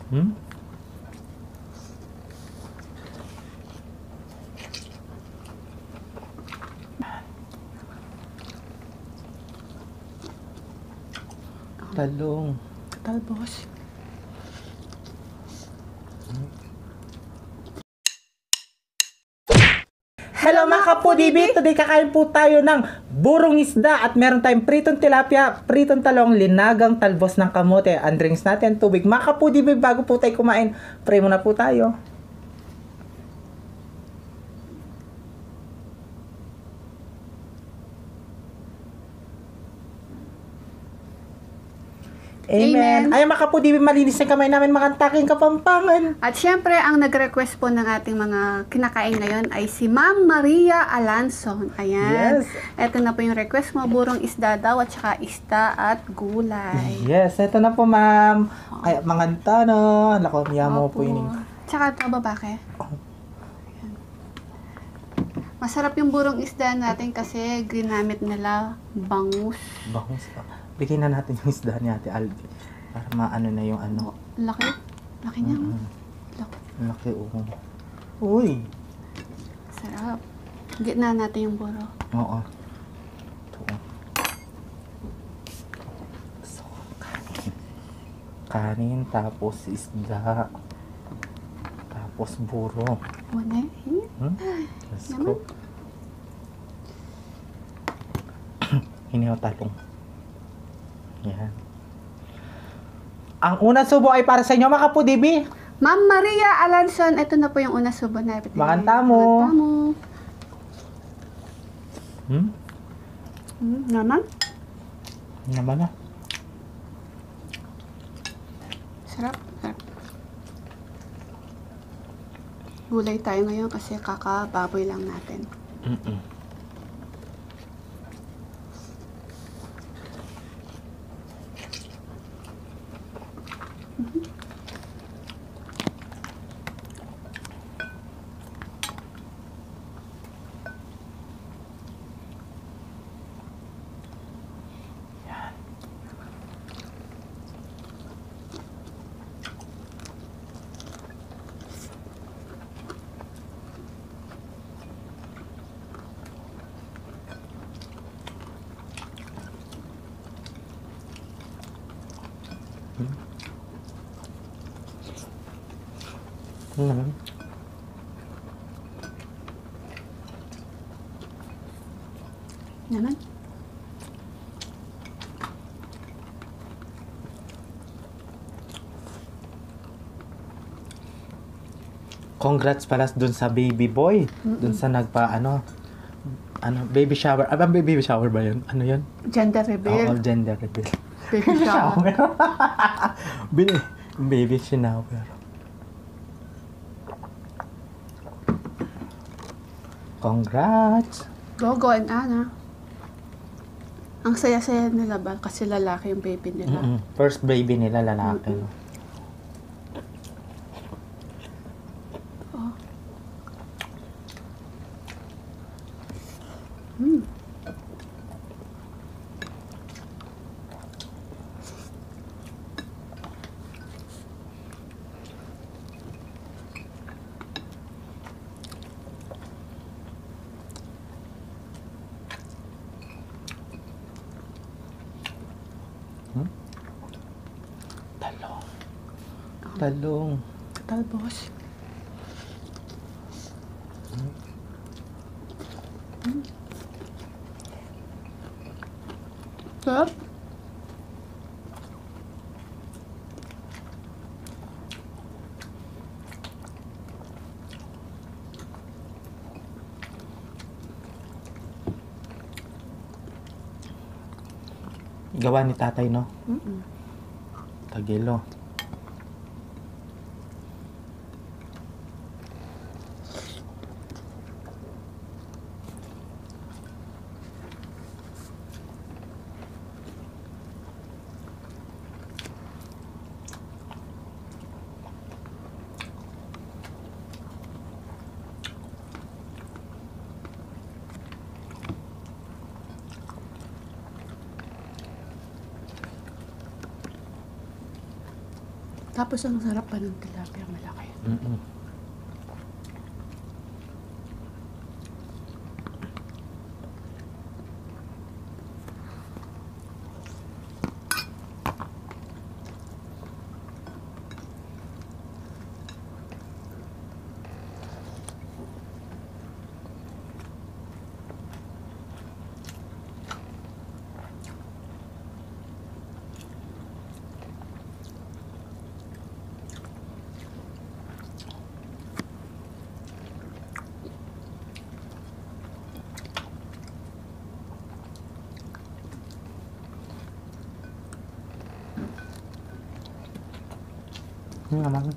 Hmm? Talong. Talbos. Hello mga kapudibi! Today kakain po tayo ng burong isda at meron tayong pritong tilapia, pritong talong, linagang talbos ng kamote. Ang drinks natin, tubig. Mga kapudibi, bago po tayo kumain, pray muna po tayo. Amen. Amen. Ay mga kapudibi, malinis na kamay namin, makantaking kapampangan. At syempre, ang nag-request po ng ating mga kinakain ngayon ay si Ma'am Maria Alanson. Ayan. Yes. Ito na po yung request mo, burong isda daw at saka isda at gulay. Yes, eto na po ma'am. Ay, manganta no. Lako, miya mo po yun. Tsaka ito, babake. Ayan. Masarap yung burong isda natin kasi ginamit nila bangus. Bangus pa. Bigyan na natin yung isda ni Ate Albi. Para maano na yung ano. Laki. Laki niya. Laki. Laki Uy. Sarap. Gitna natin yung buro. Oo. Ito. So, kanin. Kanin, tapos isda. Tapos buro. Muna Let's Naman. go. Hinihaw talong. Yan. Ang unang subo ay para sa inyo, mga kapudibi. Ma'am Maria Alanson, ito na po yung una subo natin. Makanta mo. Makanta mo. Naman? Naman na. Sarap. Sarap. Gulay tayo ngayon kasi kakababoy lang natin. Naman? Congrats pala dun sa baby boy. Dun sa baby shower. Baby shower ba yun? Ano yun? Gender Oo, reveal. gender reveal. Baby shower. Baby shower. Congrats! Gogo and Ana. Ang saya-saya nila ba? Kasi lalaki yung baby nila. First baby nila, lalaki. No? Talong. Talbos. Sarap. Gawa ni tatay, no? Tagilo. Tapos ang sarap pa ng tilapia malaki. Mm-mm. Naman.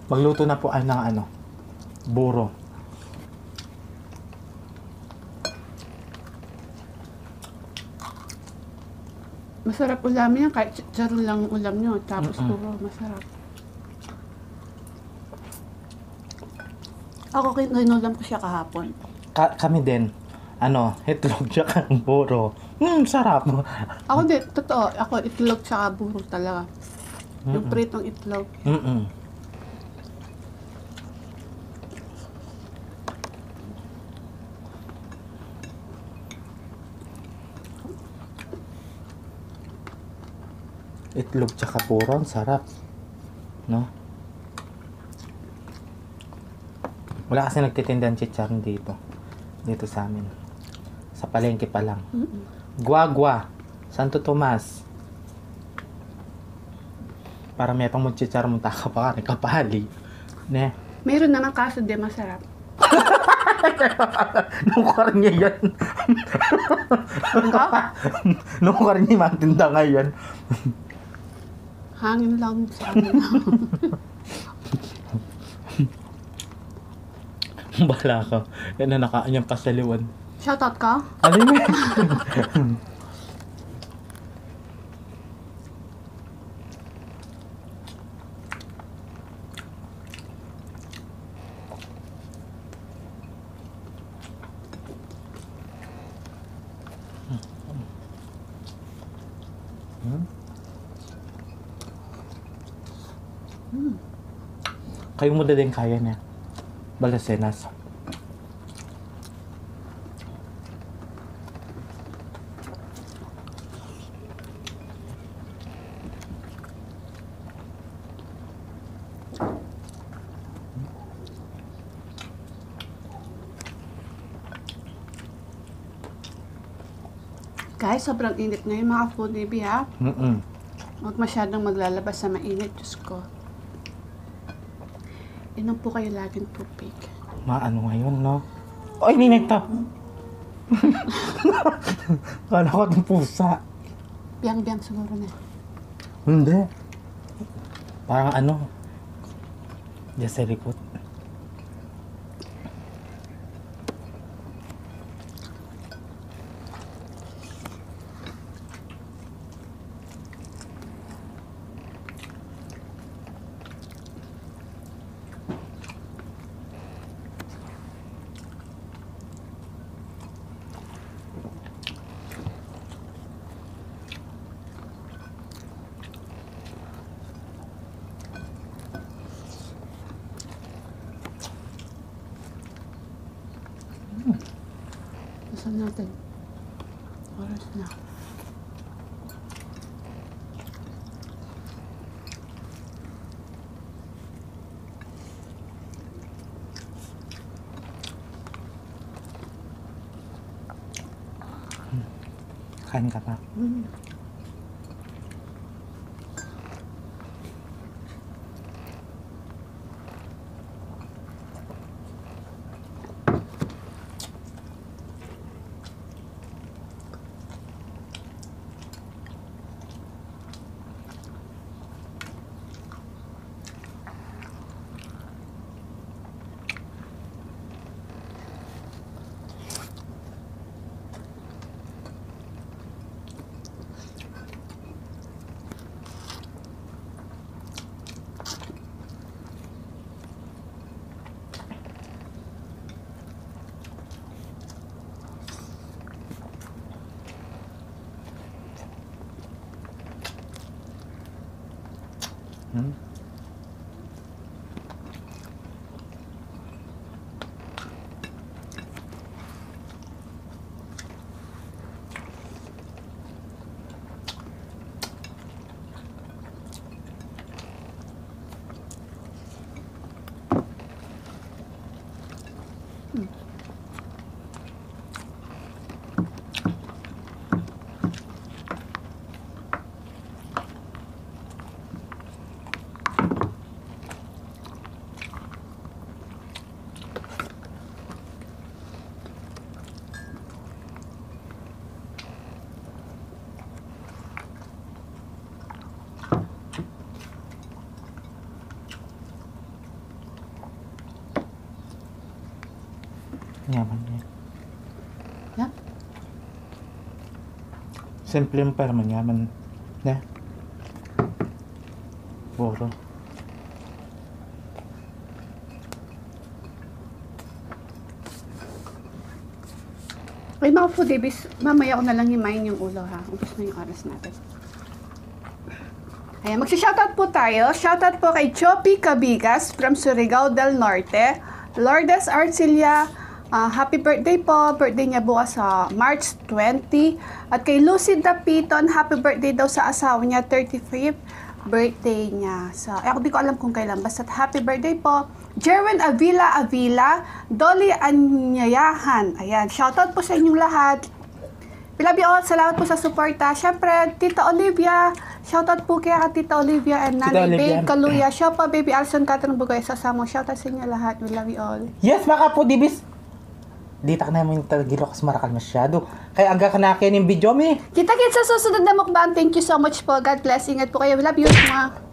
Magluto na po ng buro. Masarap ulam yan, kahit chicharon lang ulam nyo, tapos puro masarap. Ako kinulam ko siya kahapon. Kami din. Itlog tsaka buro. Sarap. Ako din, totoo, ako itlog tsaka buro talaga. Yung pritong itlog. Itlog tsaka buro, ang sarap. No? Wala kasi nagtitinda ng chicharon dito. Dito sa amin. Sa palengke pa lang. Guagua. Santo Tomas. Para may pang chicharon mong taka pa ka, kapali. Ne? Meron naman kaso di masarap. Nung karnya yan. Nung karnya matinda ngayon. Hangin lang sa amin. Bala ka. Yan na nakaanyang kasaliwan. Shoutout ka? Ano yun? Kayo mo din kaya niya. Balasenas. Guys, sobrang init ngayon mga foodie ha. Huwag masyadong maglalabas sa mainit, Diyos ko. Inom po kayo laging tubig. Maano ngayon, no? Ay, ninekta! Kala ko itong pusa. Biyang-biyang siguro na. Hindi. Parang diyan sa likod. Saan natin? Oras na. Kain ka pa. Yaman niya. Yeah. Simple yung pero manyaman. Ne? Buro. Ay, mga foodies, mamaya ko na lang himayin yung ulo ha. Ubus na yung oras natin. Ayan, magsishoutout po tayo. Shoutout po kay Choppy Cabigas from Surigao del Norte. Lourdes Arcilia, happy birthday po. Birthday niya bukas sa March 20. At kay Lucy Dapiton, happy birthday daw sa asawa niya, 35th birthday niya. So, ako di ko alam kung kailan. Basta happy birthday po. Jerwin Avila, Dolly Anyayahan. Ayan, shoutout po sa inyong lahat. We love you all. Salamat po sa suporta. Siyempre, Tita Olivia. Shoutout po kaya kay Tita Olivia and Tita Nanay Olivia. Babe Kaluya. Siya pa, Baby Alson, Catherine Bugay. Sasama. Shoutout sa inyo lahat. We love you all. Yes, mga kapudibis. Dita ka namin tagilo kasi marakal masyado. Kaya aga ka na kayo ng video, mi. Kita-kits sa susunod na mukbang. Thank you so much po. God bless. Ingat po kayo. We love you. Mga